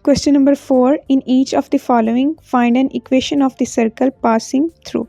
Question number 4. In each of the following, find an equation of the circle passing through.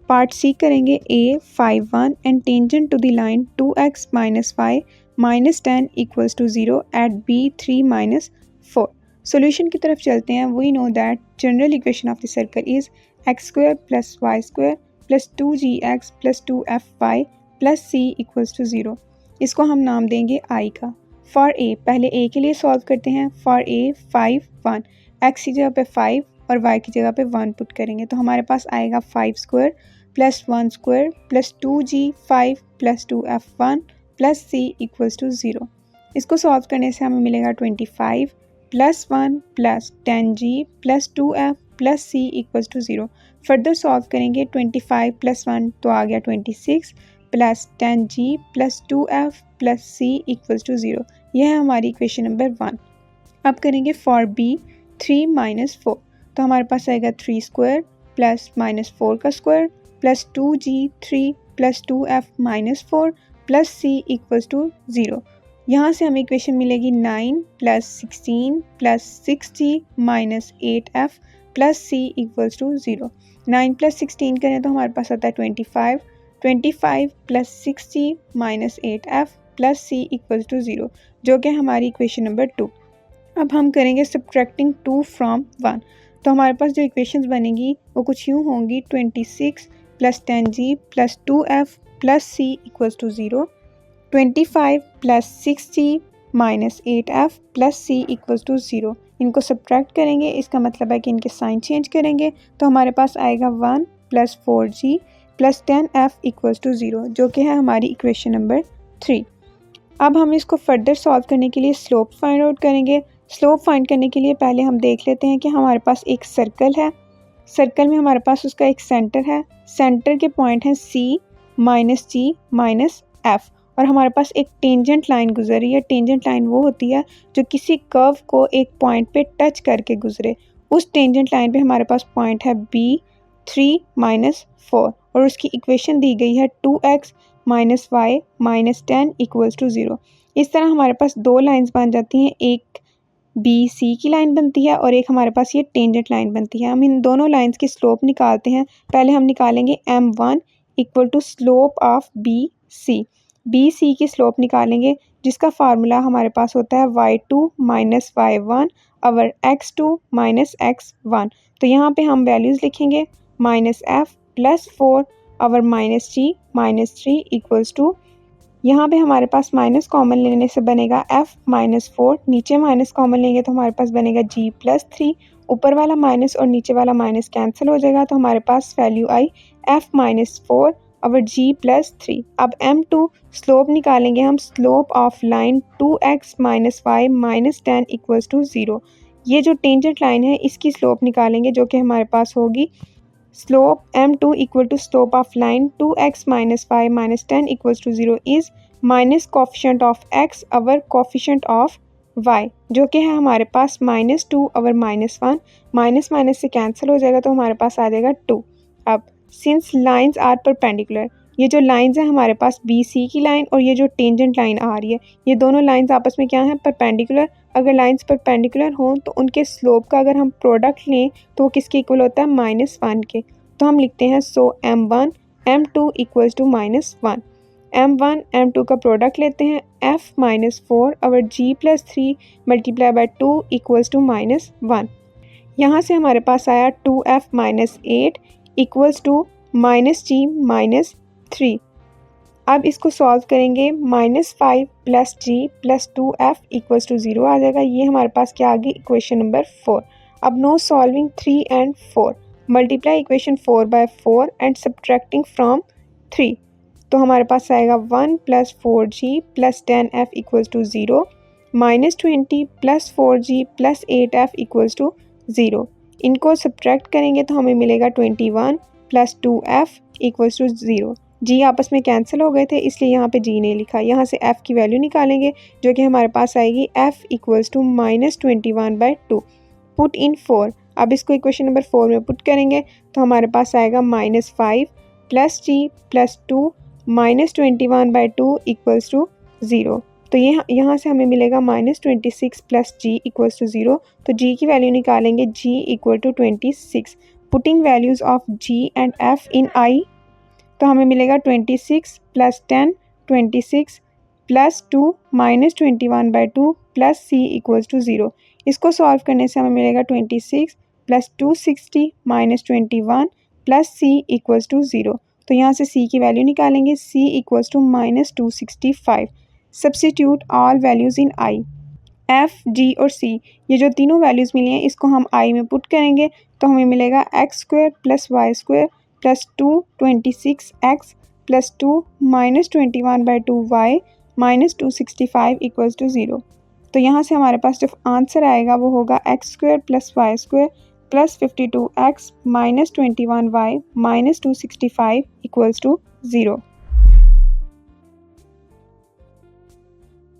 Part C करेंगे A 5 1 and tangent to the line 2x minus y minus 10 equals to 0 at B 3 minus 4. Solution की तरफ चलते हैं. We know that general equation of the circle is x square plus y square plus 2gx plus 2fy plus c equals to 0. इसको हम नाम देंगे I का. For a, पहले ए के लिए सॉल्व करते हैं. फॉर ए 5 1, एक्स की जगह पे 5 और वाई की जगह पे 1 पुट करेंगे तो हमारे पास आएगा 5 square plus 1 square plus 2g5 plus 2f1 plus C equals to 0. इसको सॉल्व करने से हमें मिलेगा 25 plus 1 plus 10g plus 2f plus C equals to 0. Further solve करेंगे 25 प्लस 1 तो आ गया 26 plus 10g plus 2f plus C equals to 0. यह है हमारी इक्वेशन नंबर 1. अब करेंगे फॉर बी 3 माइनस 4 तो हमारे पास आएगा 3 स्क्वायर प्लस माइनस 4 का square plus 2g3 plus 2f minus 4 plus C equals to 0. यहाँ से हमें इक्वेशन मिलेगी 9 plus 16 plus 6g minus 8f plus C equals to 0. 9 plus 16 करें तो हमारे पास आता है 25 plus 6g minus 8f plus C equals to 0 जो कि हमारी इक्वेशन नंबर 2. अब हम करेंगे सब्ट्रैक्टिंग 2 फ्रॉम 1 तो हमारे पास जो इक्वेशंस बनेंगी वो कुछ यूँ होंगी 26 plus 10g plus 2f plus C equals to 0, 25 plus 6g minus 8f plus C equals to 0. इनको सब्ट्रैक्ट करेंगे, इसका मतलब है कि इनके साइन चेंज करेंगे तो हमारे पास आएगा 1 plus 4g plus 10f equals to 0 जो कि है हमारी इक्वेशन नंबर 3. अब हम इसको फर्दर सॉल्व करने के लिए स्लोप फाइंड आउट करेंगे. स्लोप फाइंड करने के लिए पहले हम देख लेते हैं कि हमारे पास एक सर्कल है. सर्कल में हमारे पास उसका एक सेंटर है. सेंटर के पॉइंट हैं C minus G minus F और हमारे पास एक टेंजेंट लाइन गुजर रही है. टेंजेंट लाइन वो होती है जो किसी कर्व को एक पॉइंट पे टच करके गुजरे. उस टेंजेंट लाइन पे हमारे पास पॉइंट है B3 माइनस 4 और उसकी इक्वेशन दी गई है 2x minus Y minus 10 equals to 0. इस तरह हमारे पास दो लाइंस बन जाती हैं. एक बी सी की लाइन बनती है और एक हमारे पास ये टेंजेंट लाइन बनती है. हम इन दोनों लाइंस की स्लोप निकालते हैं. पहले हम निकालेंगे m1 equal to slope of B C की स्लोप निकालेंगे जिसका फार्मूला हमारे पास होता है y2 minus y1 over x2 minus x1. तो यहाँ पे हम वैल्यूज़ लिखेंगे minus f plus 4 over minus g minus 3 equals to, यहाँ पे हमारे पास माइनस कॉमन लेने से बनेगा f माइनस 4, नीचे माइनस कॉमन लेंगे तो हमारे पास बनेगा g प्लस 3, ऊपर वाला माइनस और नीचे वाला माइनस कैंसिल हो जाएगा तो हमारे पास वैल्यू आई f minus 4 over g plus 3. अब m2 स्लोप निकालेंगे हम. Slope of line 2x minus Y minus 10 equals to 0. ये जो टेंजेंट लाइन है इसकी स्लोप निकालेंगे जो कि हमारे पास होगी slope m2 equal to slope of line 2x minus Y minus 10 equals to 0 is minus coefficient of x over coefficient of y जो कि है हमारे पास -2 ओवर -1. माइनस माइनस से कैंसिल हो जाएगा तो हमारे पास आ जाएगा 2. अब सिंस लाइंस आर परपेंडिकुलर, ये जो लाइंस हैं हमारे पास बी सी की लाइन और ये जो टेंजेंट लाइन आ रही है ये दोनों लाइंस आपस में क्या हैं, परपेंडिकुलर. अगर लाइंस परपेंडिकुलर हों तो उनके स्लोप का अगर हम प्रोडक्ट लें तो वो किसके इक्वल होता है -1 के. तो हम लिखते हैं सो m1 m2 equals to -1. m1 m2 का प्रोडक्ट लेते हैं f minus 4 over g plus 3 multiply by 2 equals to -1. यहाँ से हमारे पास आया 2f minus 8 equals to minus g minus 3. अब इसको सॉल्व करेंगे -5 plus g plus 2f equals to 0 आ जाएगा. ये हमारे पास क्या आ गई इक्वेशन नंबर 4. अब now solving 3 and 4. Multiply equation 4 by 4 and subtracting from 3 तो हमारे पास आएगा 1 plus 4g plus 10f equals to 0 minus 20 plus 4g plus 8f equals to 0. इनको सब्ट्रैक्ट करेंगे तो हमें मिलेगा 21 plus 2f equals to 0. g आपस में कैंसिल हो गए थे इसलिए यहाँ पे g नहीं लिखा. यहाँ से f की वैल्यू निकालेंगे जो कि हमारे पास आएगी f equals to -21/2. Put in 4. अब इसको इक्वेशन नंबर 4 में पुट करेंगे तो हमारे पास आएगा -5 plus g plus 2 -21/2 equals to 0. तो ये यहाँ से हमें मिलेगा -26 प्लस जी इक्वल्स टू 0। तो जी की वैल्यू निकालेंगे, G equal to 26। Putting values of G and F in I, तो हमें मिलेगा 26 plus 10, 26 plus 2 -21/2 plus C equals to 0। इसको सॉल्व करने से हमें मिलेगा 26 plus 260 -21 plus C equals to 0। तो यहाँ से सी की वैल्यू निकालेंगे, C equals to -265। Substitute all values in I. F, G और सी, ये जो तीनों वैल्यूज़ मिली हैं इसको हम आई में पुट करेंगे, तो हमें मिलेगा x² plus y² plus 2 26x plus 2 -21/2 y minus 265 equals to 0। तो यहाँ से हमारे पास जो आंसर आएगा वो होगा x² plus y² plus 52x minus 21y minus 265 equals to 0।